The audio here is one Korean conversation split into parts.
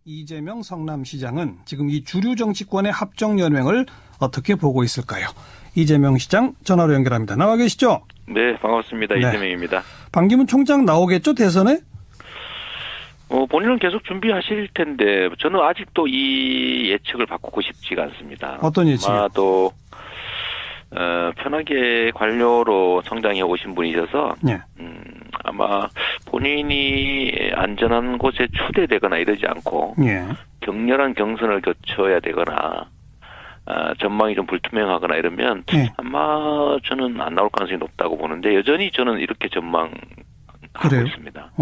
이재명 성남시장은 지금 이 주류 정치권의 합정연맹을 어떻게 보고 있을까요? 이재명 시장 전화로 연결합니다. 나와 계시죠? 네, 반갑습니다. 네. 이재명입니다. 반기문 총장 나오겠죠, 대선에? 본인은 계속 준비하실 텐데 저는 아직도 이 예측을 바꾸고 싶지가 않습니다. 어떤 예측이요? 아마도 편하게 관료로 성장해 오신 분이셔서 네. 아마 본인이 안전한 곳에 추대되거나 이러지 않고 예. 격렬한 경선을 거쳐야 되거나 전망이 좀 불투명하거나 이러면 아마 저는 안 나올 가능성이 높다고 보는데 여전히 저는 이렇게 전망하고 그래요? 있습니다.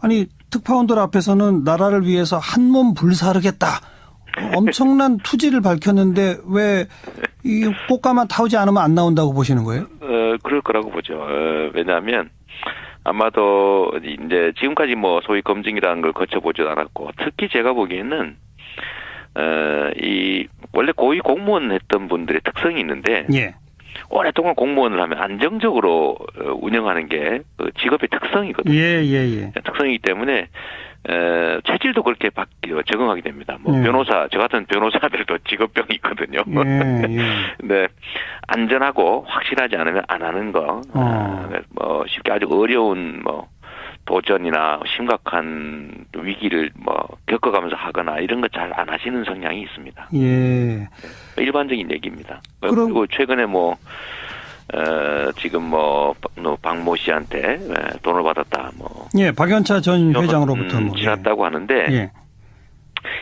아니 특파원들 앞에서는 나라를 위해서 한몸 불사르겠다. 엄청난 투지를 밝혔는데 왜 이 꽃가만 타오지 않으면 안 나온다고 보시는 거예요? 그럴 거라고 보죠. 왜냐하면 아마도 이제 지금까지 뭐 소위 검증이라는 걸 거쳐보지도 않았고 특히 제가 보기에는 이 원래 고위 공무원 했던 분들의 특성이 있는데 예. 오랫동안 공무원을 하면 안정적으로 운영하는 게 직업의 특성이거든요. 예. 특성이기 때문에 체질도 그렇게 적응하게 됩니다. 뭐 변호사, 저 같은 변호사들도 직업병이 있거든요. 네, 안전하고 확실하지 않으면 안 하는 거. 뭐 쉽게 아주 어려운 뭐 도전이나 심각한 위기를 뭐 겪어가면서 하거나 이런 거 잘 안 하시는 성향이 있습니다. 예. 일반적인 얘기입니다. 그리고 최근에 뭐 지금 뭐 박모 씨한테 돈을 받았다 뭐. 예, 박연차 전 회장으로부터 뭐 지났다고 하는데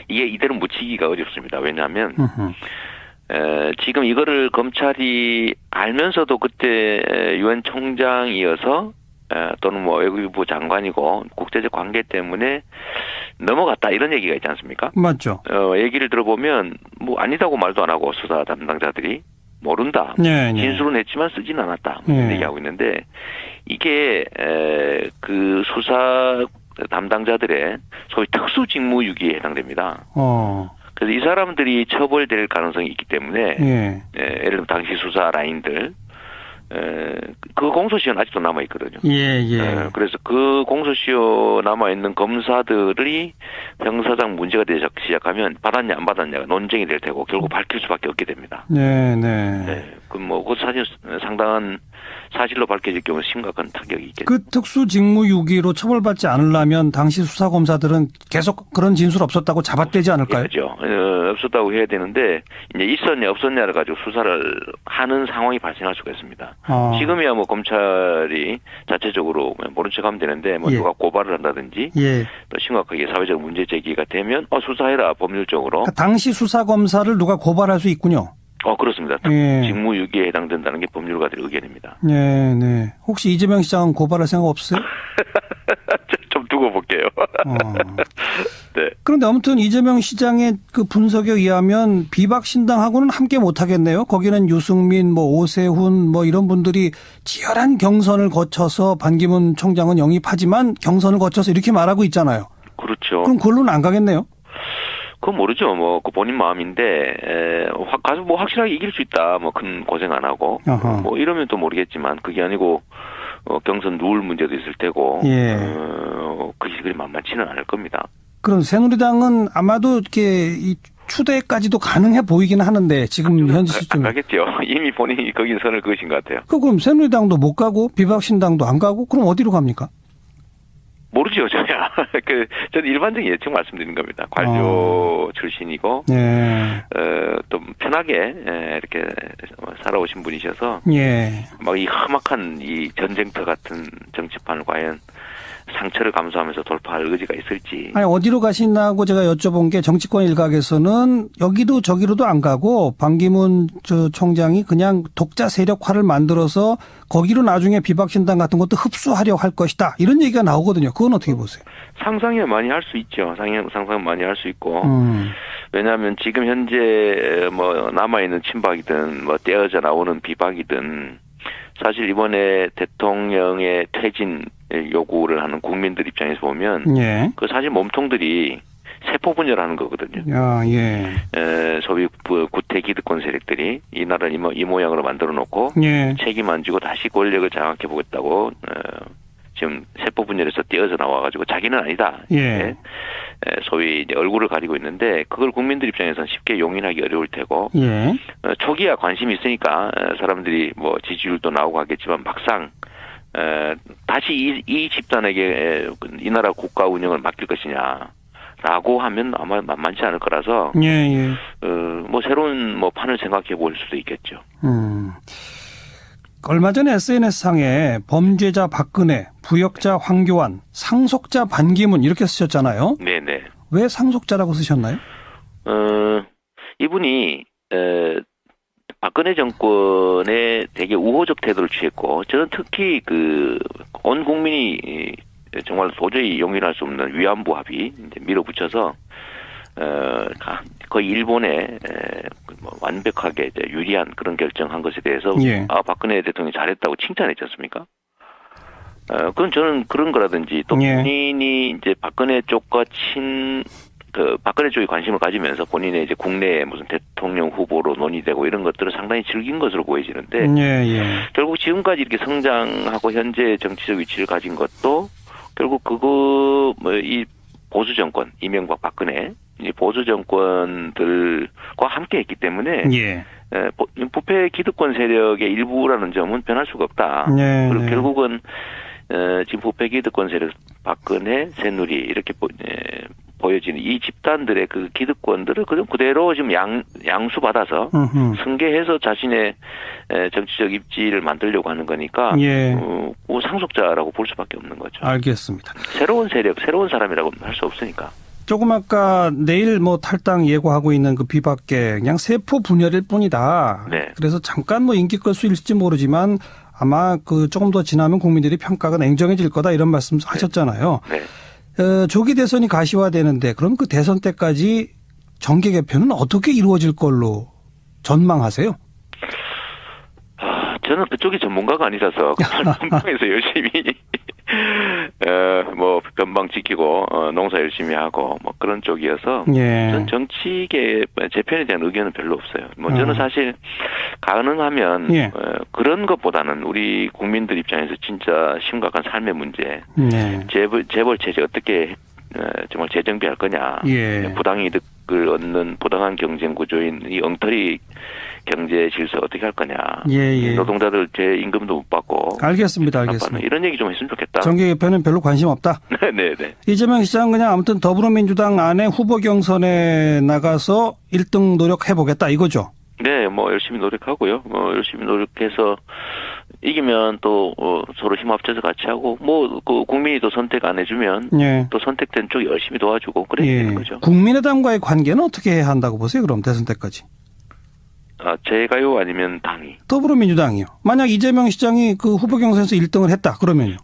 이게 이대로 묻히기가 어렵습니다. 왜냐하면 지금 이거를 검찰이 알면서도 그때 유엔 총장이어서 또는 뭐 외교부 장관이고 국제적 관계 때문에 넘어갔다 이런 얘기가 있지 않습니까? 맞죠. 얘기를 들어보면 뭐 아니다고 말도 안 하고 수사 담당자들이 모른다. 진술은 했지만 쓰진 않았다. 이런 얘기하고 있는데 이게 그 수사 담당자들의 소위 특수직무유기에 해당됩니다. 그래서 이 사람들이 처벌될 가능성이 있기 때문에 예를 들면 당시 수사 라인들 그 공소시효는 아직도 남아 있거든요. 그래서 그 공소시효 남아 있는 검사들이 형사상 문제가 되기 시작하면 받았냐 안 받았냐가 논쟁이 될 테고 결국 밝힐 수밖에 없게 됩니다. 그 사실 상당한 사실로 밝혀질 경우 심각한 타격이 있겠죠. 그 특수직무유기로 처벌받지 않으려면 당시 수사검사들은 계속 그런 진술 없었다고 잡아떼지 않을까요? 그렇죠. 없었다고 해야 되는데 이제 있었냐 없었냐를 가지고 수사를 하는 상황이 발생할 수가 있습니다. 지금이야 뭐 검찰이 자체적으로 모른 척하면 되는데 뭐 누가 고발을 한다든지 또 심각하게 사회적 문제 제기가 되면 수사해라 법률적으로. 그러니까 당시 수사검사를 누가 고발할 수 있군요. 그렇습니다. 직무유기에 해당된다는 게 법률가들의 의견입니다. 혹시 이재명 시장은 고발할 생각 없어요? 좀 두고 볼게요. 네. 그런데 아무튼 이재명 시장의 그 분석에 의하면 비박신당하고는 함께 못 하겠네요. 거기는 유승민, 뭐 오세훈, 뭐 이런 분들이 치열한 경선을 거쳐서 반기문 총장은 영입하지만 경선을 거쳐서 이렇게 말하고 있잖아요. 그렇죠. 그럼 그걸로는 안 가겠네요. 그건 모르죠. 뭐, 그 본인 마음인데, 가서 뭐 확실하게 이길 수 있다. 뭐, 큰 고생 안 하고. 뭐, 이러면 또 모르겠지만, 그게 아니고, 경선 룰 문제도 있을 테고. 그리 만만치는 않을 겁니다. 그럼 새누리당은 아마도 이렇게 이 추대까지도 가능해 보이긴 하는데, 지금 현재 시점에. 안 가겠죠. 이미 본인이 거긴 선을 그으신 것 같아요. 그럼 새누리당도 못 가고, 비박신당도 안 가고, 그럼 어디로 갑니까? 모르죠, 저야. 저는 일반적인 예측 말씀드린 겁니다. 관료 출신이고, 또 편하게, 이렇게 살아오신 분이셔서, 막 이 험악한 이 전쟁터 같은 정치판을 과연 상처를 감수하면서 돌파할 의지가 있을지. 아니, 어디로 가시나고 제가 여쭤본 게 정치권 일각에서는 여기도 저기로도 안 가고 반기문 총장이 그냥 독자 세력화를 만들어서 거기로 나중에 비박신당 같은 것도 흡수하려 할 것이다. 이런 얘기가 나오거든요. 그건 어떻게 보세요? 상상이 많이 할 수 있죠. 상상 많이 할 수 있고. 왜냐하면 지금 현재 뭐 남아있는 친박이든 뭐 떼어져 나오는 비박이든 사실 이번에 대통령의 퇴진 요구를 하는 국민들 입장에서 보면 그 사실 몸통들이 세포 분열하는 거거든요. 소위 구태 기득권 세력들이 이 나라를 이 모양으로 만들어 놓고 책임 안 지고 다시 권력을 장악해 보겠다고 지금 세포 분열에서 뛰어서 나와가지고 자기는 아니다. 예. 소위 이제 얼굴을 가리고 있는데 그걸 국민들 입장에서는 쉽게 용인하기 어려울 테고 예. 초기야 관심이 있으니까 사람들이 뭐 지지율도 나오고 하겠지만 막상 다시 이 집단에게 이 나라 국가 운영을 맡길 것이냐라고 하면 아마 만만치 않을 거라서 예. 뭐 새로운 뭐 판을 생각해 볼 수도 있겠죠. 얼마 전에 SNS상에 범죄자 박근혜, 부역자 황교안, 상속자 반기문 이렇게 쓰셨잖아요. 네네. 왜 상속자라고 쓰셨나요? 이분이 박근혜 정권에 되게 우호적 태도를 취했고 저는 특히 온 국민이 정말 도저히 용인할 수 없는 위안부 합의 이제 밀어붙여서 거의 일본에 완벽하게 이제 유리한 그런 결정한 것에 대해서 예. 박근혜 대통령이 잘했다고 칭찬했지 않습니까? 그건 저는 그런 거라든지 또 본인이 이제 박근혜 쪽과 박근혜 쪽에 관심을 가지면서 본인의 이제 국내에 무슨 대통령 후보로 논의되고 이런 것들을 상당히 즐긴 것으로 보여지는데 결국 지금까지 이렇게 성장하고 현재 정치적 위치를 가진 것도 결국 이 보수 정권 이명박 박근혜 이 보수 정권들과 함께했기 때문에 부패 기득권 세력의 일부라는 점은 변할 수가 없다. 그리고 결국은 지금 부패 기득권 세력 박근혜 새누리 이렇게 보여지는 이 집단들의 그 기득권들을 그대로 지금 양수받아서 승계해서 자신의 정치적 입지를 만들려고 하는 거니까 상속자라고 볼 수밖에 없는 거죠. 알겠습니다. 새로운 세력, 새로운 사람이라고 할 수 없으니까. 조금 아까 내일 탈당 예고하고 있는 그 비박계 그냥 세포 분열일 뿐이다. 네. 그래서 잠깐 인기 끌 수 있을지 모르지만 아마 조금 더 지나면 국민들이 평가가 냉정해질 거다 이런 말씀 하셨잖아요. 네. 조기 대선이 가시화되는데 그럼 그 대선 때까지 정계 개편은 어떻게 이루어질 걸로 전망하세요? 저는 그쪽이 전문가가 아니라서 전방에서 열심히 건방 지키고 농사 열심히 하고 그런 쪽이어서 전 정치계 재편에 대한 의견은 별로 없어요. 저는 사실 가능하면 그런 것보다는 우리 국민들 입장에서 진짜 심각한 삶의 문제, 재벌 체제 어떻게 정말 재정비할 거냐, 부당이득을 얻는 부당한 경쟁 구조인 이 엉터리 경제 질서 어떻게 할 거냐. 노동자들 제 임금도 못 받고. 알겠습니다. 이런 얘기 좀 했으면 좋겠다. 정계 개편은 별로 관심 없다. 네네. 이재명 시장 그냥 아무튼 더불어민주당 안에 후보 경선에 나가서 1등 노력해보겠다 이거죠? 네, 열심히 노력하고요. 열심히 노력해서 이기면 또 서로 힘 합쳐서 같이 하고 국민이 또 선택 안 해주면 또 선택된 쪽 열심히 도와주고 그래야 되는 거죠. 국민의당과의 관계는 어떻게 해야 한다고 보세요? 그럼 대선 때까지. 제가요 아니면 당이? 더불어민주당이요. 만약 이재명 시장이 그 후보 경선에서 1등을 했다 그러면요?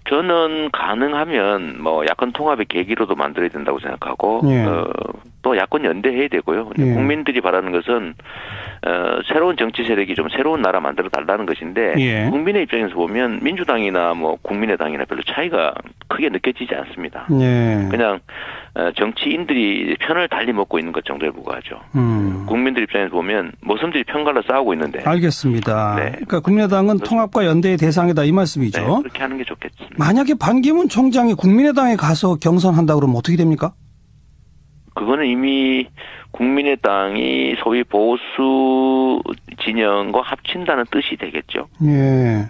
저는 가능하면 야권 통합의 계기로도 만들어야 된다고 생각하고 또 야권 연대해야 되고요. 국민들이 바라는 것은 새로운 정치 세력이 좀 새로운 나라 만들어 달라는 것인데 국민의 입장에서 보면 민주당이나 국민의당이나 별로 차이가 크게 느껴지지 않습니다. 그냥 정치인들이 편을 달리 먹고 있는 것 정도에 불과하죠. 국민들 입장에서 보면 모섬들이 편갈라 싸우고 있는데. 알겠습니다. 그러니까 국민의당은 통합과 연대의 대상이다 이 말씀이죠. 네, 그렇게 하는 게 좋겠습니다. 만약에 반기문 총장이 국민의당에 가서 경선한다 그러면 어떻게 됩니까? 그거는 이미 국민의당이 소위 보수 진영과 합친다는 뜻이 되겠죠. 네.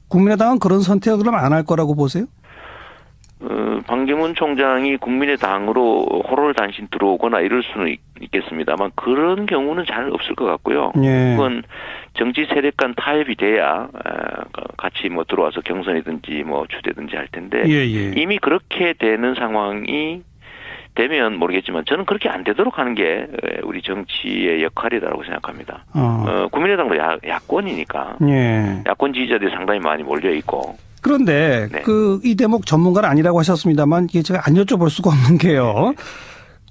국민의당은 그런 선택을 그럼 안 할 거라고 보세요? 반기문 총장이 국민의당으로 호롤단신 들어오거나 이럴 수는 있겠습니다만 그런 경우는 잘 없을 것 같고요. 그건 정치 세력 간 타협이 돼야 같이 들어와서 경선이든지 추대든지 할 텐데 이미 그렇게 되는 상황이 되면 모르겠지만 저는 그렇게 안 되도록 하는 게 우리 정치의 역할이라고 생각합니다. 국민의당도 야권이니까 야권 지지자들이 상당히 많이 몰려 있고. 그런데 이 대목 전문가는 아니라고 하셨습니다만 이게 제가 안 여쭤볼 수가 없는 게요.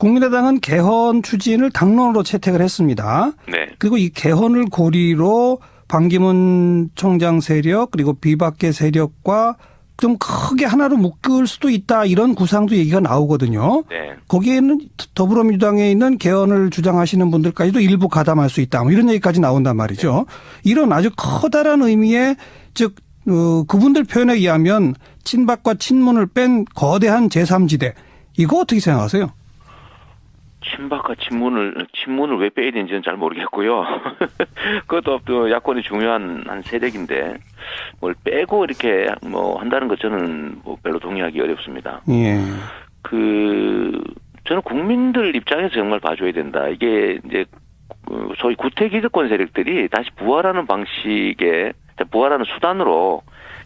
국민의당은 개헌 추진을 당론으로 채택을 했습니다. 그리고 이 개헌을 고리로 반기문 총장 세력 그리고 비박계 세력과 좀 크게 하나로 묶을 수도 있다 이런 구상도 얘기가 나오거든요. 거기에는 더불어민주당에 있는 개헌을 주장하시는 분들까지도 일부 가담할 수 있다. 이런 얘기까지 나온단 말이죠. 이런 아주 커다란 의미의 즉 그분들 표현에 의하면 친박과 친문을 뺀 거대한 제3지대. 이거 어떻게 생각하세요? 친박과 친문을 왜 빼야 되는지는 잘 모르겠고요. 그것도 또 야권이 중요한 한 세력인데 뭘 빼고 이렇게 뭐 한다는 것 저는 뭐 별로 동의하기 어렵습니다. 예. 저는 국민들 입장에서 정말 봐줘야 된다. 이게 이제 소위 구태 기득권 세력들이 다시 부활하는 수단으로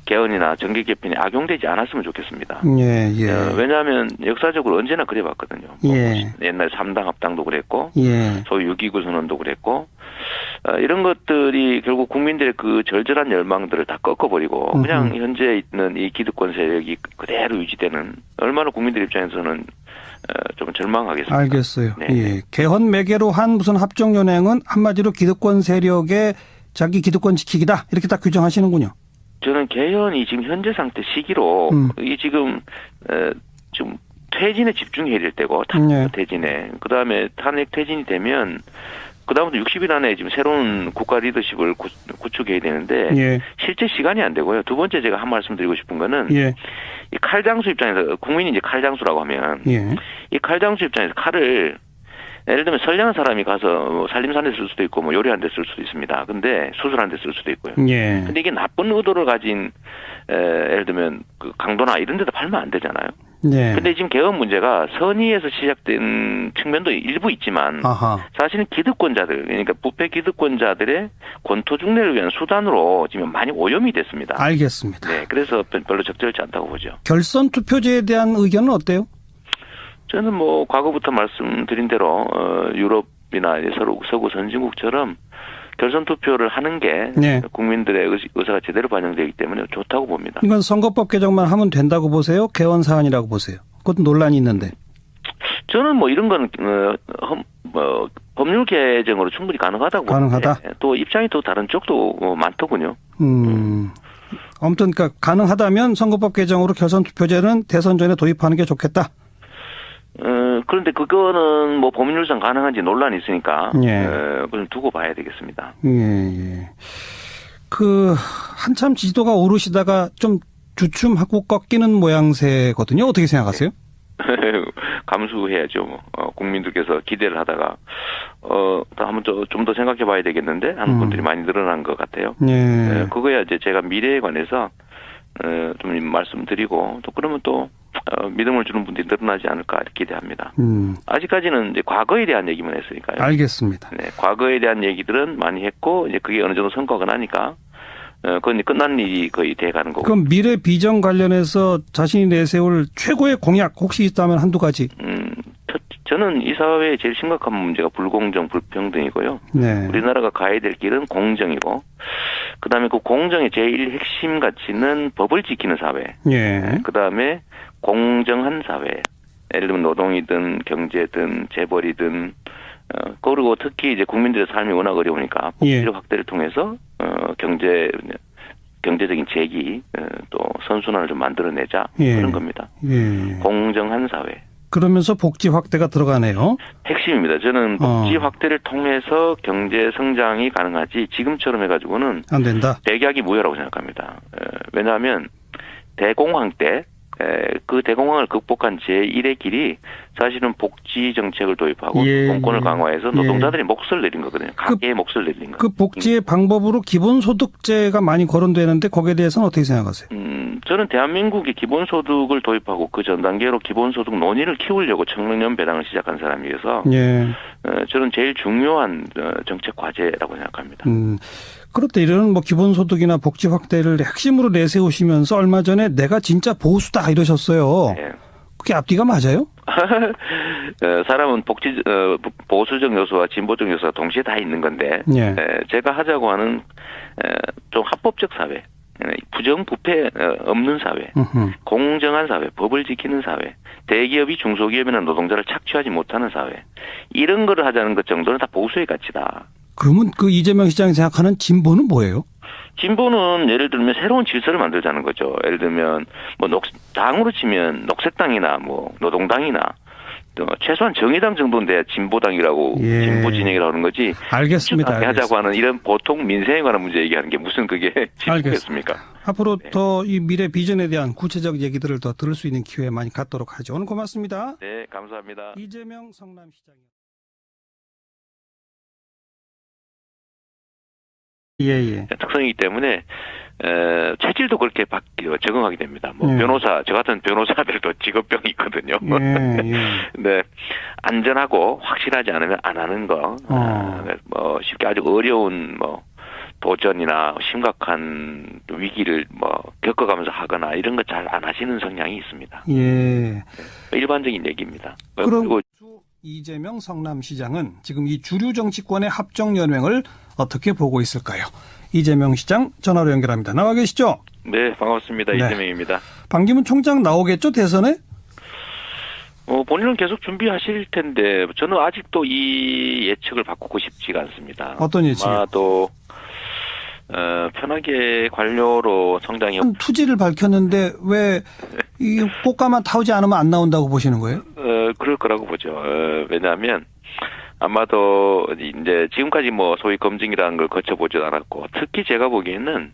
개헌이나 정계 개편이 악용되지 않았으면 좋겠습니다. 예, 예. 왜냐하면 역사적으로 언제나 그래봤거든요. 예. 옛날 3당 합당도 그랬고, 예. 소위 6.29 선언도 그랬고, 이런 것들이 결국 국민들의 그 절절한 열망들을 다 꺾어버리고 그냥 현재 있는 이 기득권 세력이 그대로 유지되는, 얼마나 국민들 입장에서는 좀 절망하겠습니다. 알겠어요. 네. 예. 개헌 매개로 한 무슨 합정연행은 한마디로 기득권 세력의 자기 기득권 지키기다, 이렇게 딱 규정하시는군요. 저는 개헌이 지금 현재 상태 시기로 이 지금 좀 퇴진에 집중해야 될 때고, 탄핵 퇴진에, 그다음에 탄핵 퇴진이 되면 그다음부터 60일 안에 지금 새로운 국가 리더십을 구축해야 되는데 예. 실제 시간이 안 되고요. 두 번째 제가 한 말씀 드리고 싶은 거는 예. 이 칼장수 입장에서, 국민이 이제 칼장수라고 하면 예. 이 칼장수 입장에서 칼을 예를 들면 선량한 사람이 가서 살림살이 쓸 수도 있고 뭐 요리하는 데 쓸 수도 있습니다. 근데 수술하는 데 쓸 수도 있고요. 예. 근데 이게 나쁜 의도를 가진 예를 들면 그 강도나 이런 데다 팔면 안 되잖아요. 예. 근데 지금 개헌 문제가 선의에서 시작된 측면도 일부 있지만 아하. 사실은 기득권자들, 그러니까 부패 기득권자들의 권토 중래를 위한 수단으로 지금 많이 오염이 됐습니다. 알겠습니다. 네, 그래서 별로 적절치 않다고 보죠. 결선 투표제에 대한 의견은 어때요? 저는 뭐 과거부터 말씀드린 대로 유럽이나 서구 선진국처럼 결선 투표를 하는 게 네. 국민들의 의사가 제대로 반영되기 때문에 좋다고 봅니다. 이건 선거법 개정만 하면 된다고 보세요? 개헌 사안이라고 보세요? 그것도 논란이 있는데. 저는 뭐 이런 건 법률 개정으로 충분히 가능하다고 가능하다. 보는데 또 입장이 또 다른 쪽도 많더군요. 아무튼 그러니까 가능하다면 선거법 개정으로 결선 투표제는 대선 전에 도입하는 게 좋겠다. 그런데 그거는 뭐 법률상 가능한지 논란이 있으니까, 예. 그럼 두고 봐야 되겠습니다. 예. 한참 지지도가 오르시다가 좀 주춤하고 꺾이는 모양새거든요. 어떻게 생각하세요? 감수해야죠. 국민들께서 기대를 하다가, 한번 좀 더 생각해 봐야 되겠는데, 하는 분들이 많이 늘어난 것 같아요. 예. 그거야 이제 제가 미래에 관해서, 좀 말씀드리고, 또 그러면 또, 믿음을 주는 분들이 늘어나지 않을까 이렇게 기대합니다. 아직까지는 이제 과거에 대한 얘기만 했으니까요. 알겠습니다. 네, 과거에 대한 얘기들은 많이 했고 이제 그게 어느 정도 성과가 나니까 그건 이제 끝난 일이 거의 돼가는 거고. 그럼 미래 비전 관련해서 자신이 내세울 최고의 공약 혹시 있다면 한두 가지. 저는 이 사회의 제일 심각한 문제가 불공정, 불평등이고요. 네. 우리나라가 가야 될 길은 공정이고, 그다음에 그 공정의 제일 핵심 가치는 법을 지키는 사회. 예. 그다음에 공정한 사회. 예를 들면 노동이든 경제든 재벌이든, 그리고 특히 이제 국민들의 삶이 워낙 어려우니까 복지력 확대를 통해서 경제적인 재기, 또 선순환을 좀 만들어내자, 그런 겁니다. 예. 공정한 사회. 그러면서 복지 확대가 들어가네요. 핵심입니다. 저는 복지 확대를 통해서 경제 성장이 가능하지 지금처럼 해가지고는 안 된다. 백약이 무효라고 생각합니다. 왜냐하면 대공황 때 그 대공황을 극복한 제1의 길이 사실은 복지 정책을 도입하고 공권을 강화해서 노동자들이 몫을 내린 거거든요. 가계의 몫을 내린 거. 그 복지의 방법으로 기본소득제가 많이 거론되는데 거기에 대해서는 어떻게 생각하세요? 저는 대한민국이 기본소득을 도입하고 그 전 단계로 기본소득 논의를 키우려고 청년연 배당을 시작한 사람이어서 저는 제일 중요한 정책 과제라고 생각합니다. 그럴 때 이런 뭐 기본소득이나 복지 확대를 핵심으로 내세우시면서 얼마 전에 내가 진짜 보수다 이러셨어요. 네. 그게 앞뒤가 맞아요? 사람은 보수적 요소와 진보적 요소가 동시에 다 있는 건데 제가 하자고 하는 좀 합법적 사회, 부정부패 없는 사회, 공정한 사회, 법을 지키는 사회, 대기업이 중소기업이나 노동자를 착취하지 못하는 사회, 이런 거를 하자는 것 정도는 다 보수의 가치다. 그러면 그 이재명 시장이 생각하는 진보는 뭐예요? 진보는 예를 들면 새로운 질서를 만들자는 거죠. 예를 들면 뭐 당으로 치면 녹색당이나 뭐 노동당이나 최소한 정의당 정도는 돼야 진보당이라고 예. 진보 진영이라고 하는 거지. 알겠습니다. 하자고 하는 이런 보통 민생에 관한 문제 얘기하는 게 무슨 그게 진보겠습니까? 앞으로 네. 더 이 미래 비전에 대한 구체적 얘기들을 더 들을 수 있는 기회 많이 갖도록 하죠. 오늘 고맙습니다. 네, 감사합니다. 이재명 성남시장. 예. 특성이기 때문에 체질도 그렇게 적응하게 됩니다. 뭐 변호사, 저 같은 변호사들도 직업병이 있거든요. 네, 안전하고 확실하지 않으면 안 하는 거. 뭐 쉽게 아주 어려운 뭐 도전이나 심각한 위기를 뭐 겪어가면서 하거나 이런 거 잘 안 하시는 성향이 있습니다. 예. 일반적인 얘기입니다. 그럼 이재명 성남시장은 지금 이 주류 정치권의 합종 연횡을 어떻게 보고 있을까요? 이재명 시장 전화로 연결합니다. 나와 계시죠? 네, 반갑습니다. 네. 이재명입니다. 반기문 총장 나오겠죠, 대선에? 본인은 계속 준비하실 텐데 저는 아직도 이 예측을 바꾸고 싶지가 않습니다. 어떤 예측이요? 아마도 편하게 관료로 성장이 투지를 밝혔는데 왜 이 꽃가만 타오지 않으면 안 나온다고 보시는 거예요? 그럴 거라고 보죠. 왜냐하면 아마도 이제 지금까지 뭐 소위 검증이라는 걸 거쳐보지도 않았고 특히 제가 보기에는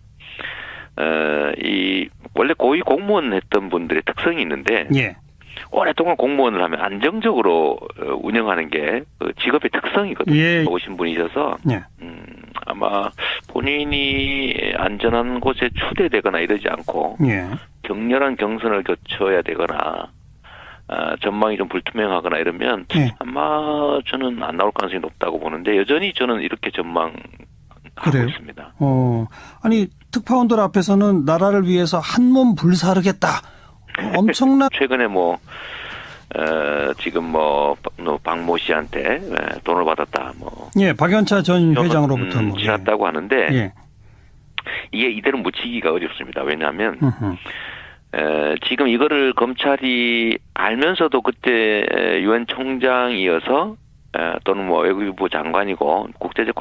이 원래 고위 공무원 했던 분들의 특성이 있는데 예. 오랫동안 공무원을 하면 안정적으로 운영하는 게 그 직업의 특성이거든요. 예. 오신 분이셔서 예. 아마 본인이 안전한 곳에 추대되거나 이러지 않고 예. 격렬한 경선을 거쳐야 되거나 전망이 좀 불투명하거나 이러면 아마 저는 안 나올 가능성이 높다고 보는데 여전히 저는 이렇게 전망하고 있습니다. 아니 특파원들 앞에서는 나라를 위해서 한몸 불사르겠다. 엄청난 최근에 뭐 지금 뭐 박모 씨한테 돈을 받았다. 뭐 예, 박연차 전 회장으로부터 뭐 지났다고 하는데 예. 이게 이대로 묻히기가 어렵습니다. 왜냐하면 지금 이거를 검찰이 알면서도 그때 유엔 총장이어서 또는 뭐 외교부 장관이고 국제적